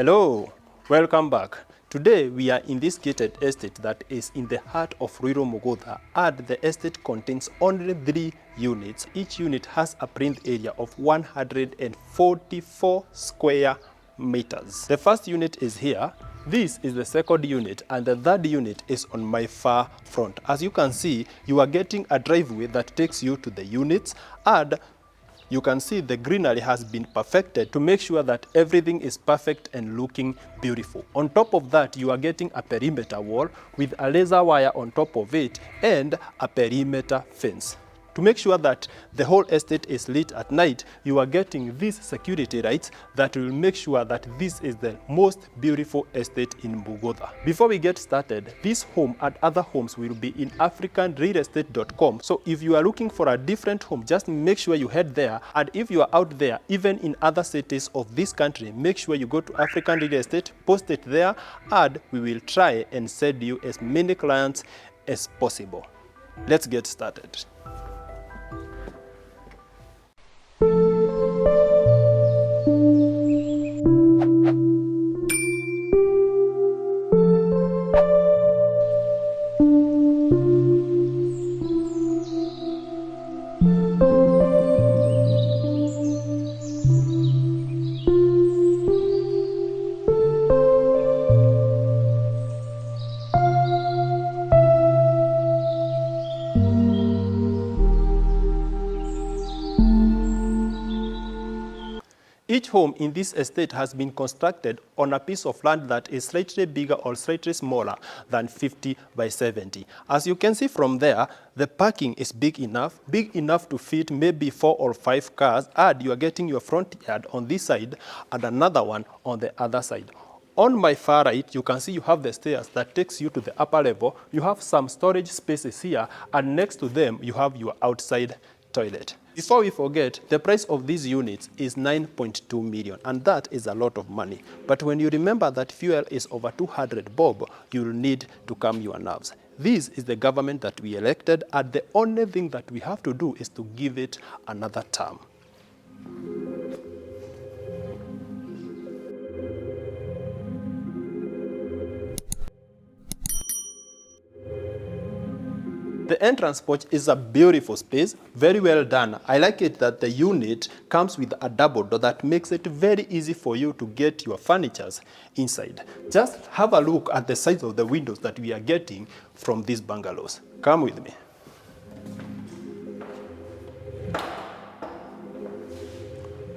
Hello, welcome back. Today we are in this gated estate that is in the heart of Ruiru Mugutha, and the estate contains only 3 units. Each unit has a print area of 144 square meters. The first unit is here. This is the second unit, and the third unit is on my far front. As you can see, you are getting a driveway that takes you to the units, and you can see the greenery has been perfected to make sure that everything is perfect and looking beautiful. On top of that, you are getting a perimeter wall with a laser wire on top of it and a perimeter fence. To make sure that the whole estate is lit at night, you are getting these security lights that will make sure that this is the most beautiful estate in Mugutha. Before we get started, this home and other homes will be in africanrealestate.com. So if you are looking for a different home, just make sure you head there. And if you are out there, even in other cities of this country, make sure you go to African Real Estate, post it there, and we will try and send you as many clients as possible. Let's get started. Each home in this estate has been constructed on a piece of land that is slightly bigger or slightly smaller than 50 by 70. As you can see from there, the parking is big enough to fit maybe 4 or 5 cars, and you are getting your front yard on this side and another one on the other side. On my far right, you can see you have the stairs that takes you to the upper level. You have some storage spaces here, and next to them, you have your outside toilet. Before we forget, the price of these units is 9.2 million, and that is a lot of money. But when you remember that fuel is over 200 bob, you'll need to calm your nerves. This is the government that we elected, and the only thing that we have to do is to give it another term. The entrance porch is a beautiful space, very well done. I like it that the unit comes with a double door that makes it very easy for you to get your furnitures inside. Just have a look at the size of the windows that we are getting from these bungalows. Come with me.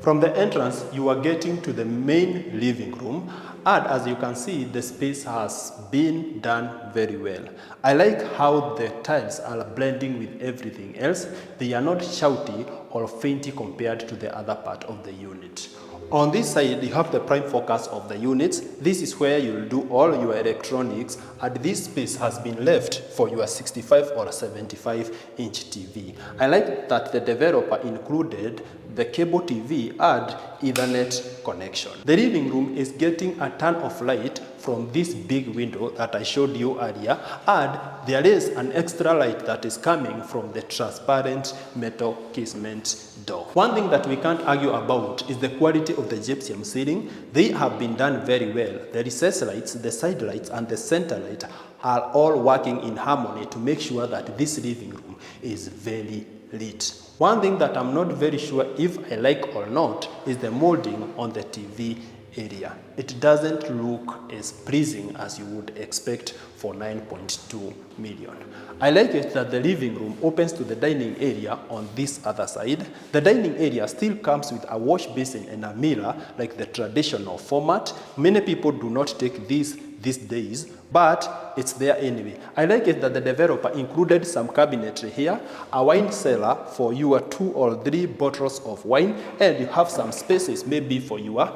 From the entrance, you are getting to the main living room, and as you can see, the space has been done very well. I like how the tiles are blending with everything else. They are not shouty or fainty compared to the other part of the unit. On this side, you have the prime focus of the units. This is where you'll do all your electronics, and this space has been left for your 65 or 75-inch TV. I like that the developer included the cable TV and Ethernet connection. The living room is getting a ton of light from this big window that I showed you earlier, and there is an extra light that is coming from the transparent metal casement door. One thing that we can't argue about is the quality of the gypsum ceiling. They have been done very well. The recess lights, the side lights, and the center light are all working in harmony to make sure that this living room is very lit. One thing that I'm not very sure if I like or not is the molding on the TV area. It doesn't look as pleasing as you would expect for 9.2 million. I like it that the living room opens to the dining area on this other side. The dining area still comes with a wash basin and a mirror like the traditional format. Many people do not take this these days, but it's there anyway. I like it that the developer included some cabinetry here, a wine cellar for your 2 or 3 bottles of wine, and you have some spaces maybe for your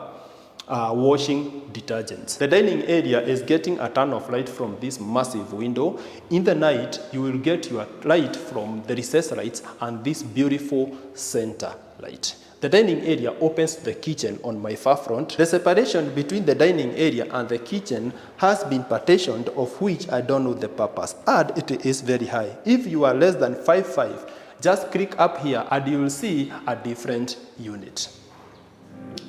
washing detergents. The dining area is getting a ton of light from this massive window. In the night, you will get your light from the recess lights and this beautiful center light. The dining area opens to the kitchen on my far front. The separation between the dining area and the kitchen has been partitioned, of which I don't know the purpose, and it is very high. If you are less than 5'5", just click up here and you will see a different unit.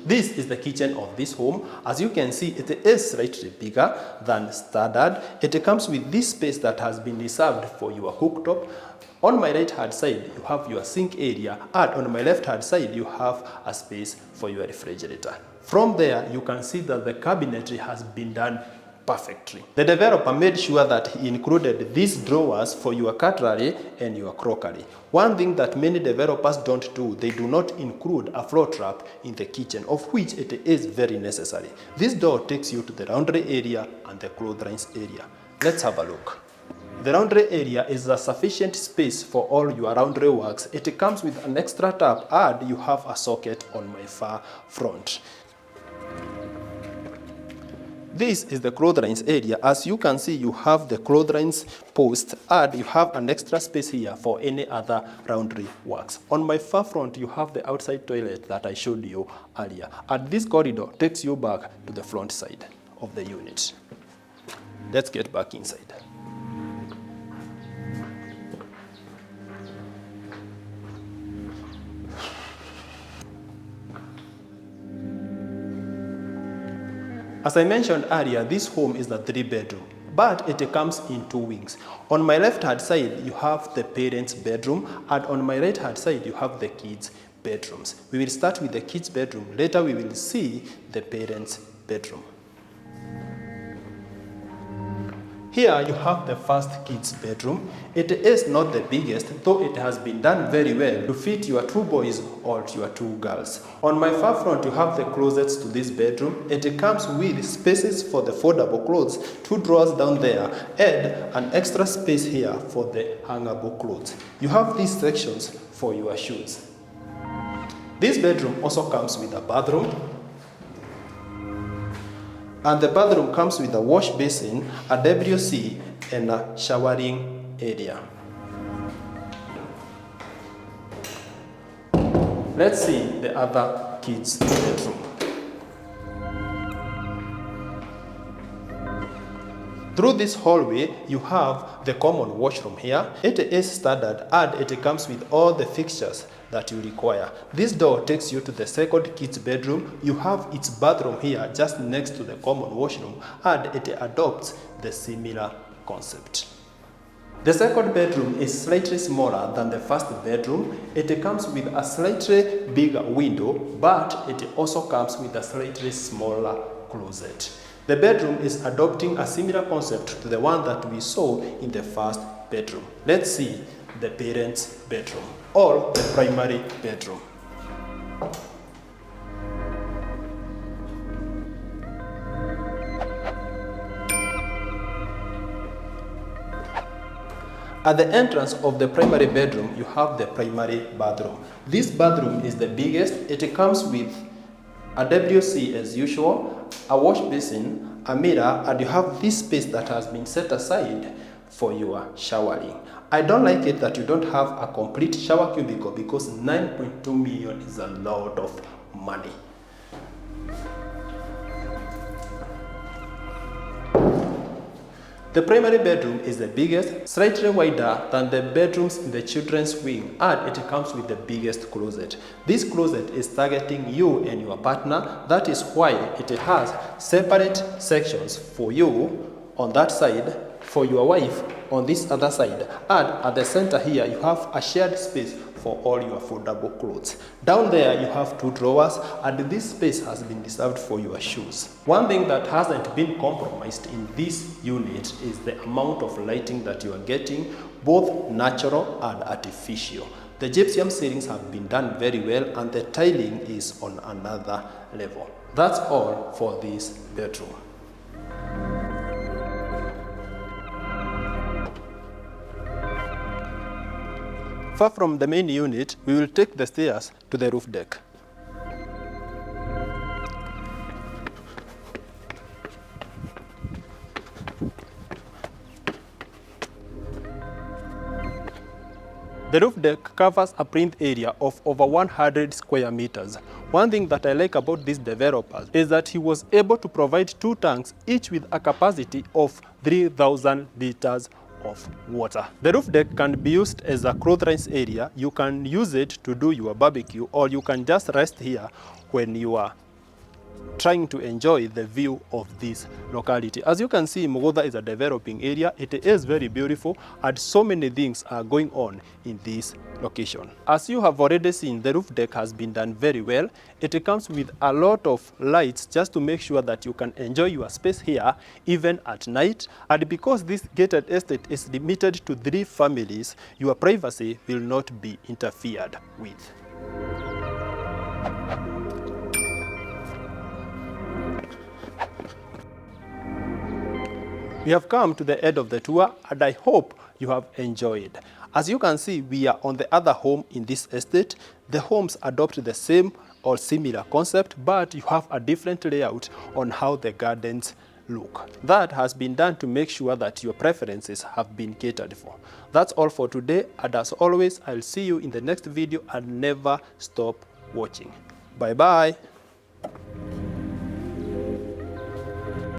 This is the kitchen of this home. As you can see, it is slightly bigger than standard. It comes with this space that has been reserved for your cooktop. On my right hand side, you have your sink area, and on my left hand side, you have a space for your refrigerator. From there, you can see that the cabinetry has been done perfectly. The developer made sure that he included these drawers for your cutlery and your crockery. One thing that many developers don't do, they do not include a floor trap in the kitchen, of which it is very necessary. This door takes you to the laundry area and the clotheslines area. Let's have a look. The laundry area is a sufficient space for all your laundry works. It comes with an extra tap, and you have a socket on my far front. This is the clotheslines area. As you can see, you have the clotheslines post, and you have an extra space here for any other laundry works. On my far front, you have the outside toilet that I showed you earlier. And this corridor takes you back to the front side of the unit. Let's get back inside. As I mentioned earlier, this home is a 3-bedroom, but it comes in 2 wings. On my left hand side, you have the parents' bedroom, and on my right hand side, you have the kids' bedrooms. We will start with the kids' bedroom. Later, we will see the parents' bedroom. Here you have the first kids' bedroom. It is not the biggest, though it has been done very well to fit your 2 boys or your 2 girls. On my far front, you have the closets to this bedroom. It comes with spaces for the foldable clothes, 2 drawers down there, and an extra space here for the hangable clothes. You have these sections for your shoes. This bedroom also comes with a bathroom. And the bathroom comes with a wash basin, a WC, and a showering area. Let's see the other kids' bedroom. Through this hallway, you have the common washroom here. It is standard, and it comes with all the fixtures that you require. This door takes you to the second kids' bedroom. You have its bathroom here just next to the common washroom, and it adopts the similar concept. The second bedroom is slightly smaller than the first bedroom. It comes with a slightly bigger window, but it also comes with a slightly smaller closet. The bedroom is adopting a similar concept to the one that we saw in the first bedroom. Let's see the parents' bedroom, or the primary bedroom. At the entrance of the primary bedroom, you have the primary bathroom. This bathroom is the biggest. It comes with a WC as usual, a wash basin, a mirror, and you have this space that has been set aside for your showering. I don't like it that you don't have a complete shower cubicle, because 9.2 million is a lot of money. The primary bedroom is the biggest, slightly wider than the bedrooms in the children's wing, and it comes with the biggest closet. This closet is targeting you and your partner. That is why it has separate sections for you on that side, for your wife on this other side, and at the center here you have a shared space for all your foldable clothes. Down there you have 2 drawers, and this space has been reserved for your shoes. One thing that hasn't been compromised in this unit is the amount of lighting that you are getting, both natural and artificial. The gypsum ceilings have been done very well, and the tiling is on another level. That's all for this bedroom. Far from the main unit, we will take the stairs to the roof deck. The roof deck covers a plinth area of over 100 square meters. One thing that I like about this developer is that he was able to provide 2 tanks, each with a capacity of 3,000 liters of water. The roof deck can be used as a clotheslines area. You can use it to do your barbecue, or you can just rest here when you are trying to enjoy the view of this locality. As you can see, Mugutha is a developing area. It is very beautiful and so many things are going on in this location. As you have already seen, the roof deck has been done very well. It comes with a lot of lights just to make sure that you can enjoy your space here even at night. And because this gated estate is limited to 3 families, your privacy will not be interfered with. We have come to the end of the tour and I hope you have enjoyed. As you can see, we are on the other home in this estate. The homes adopt the same or similar concept, but you have a different layout on how the gardens look. That has been done to make sure that your preferences have been catered for. That's all for today, and as always, I'll see you in the next video and never stop watching. Bye bye.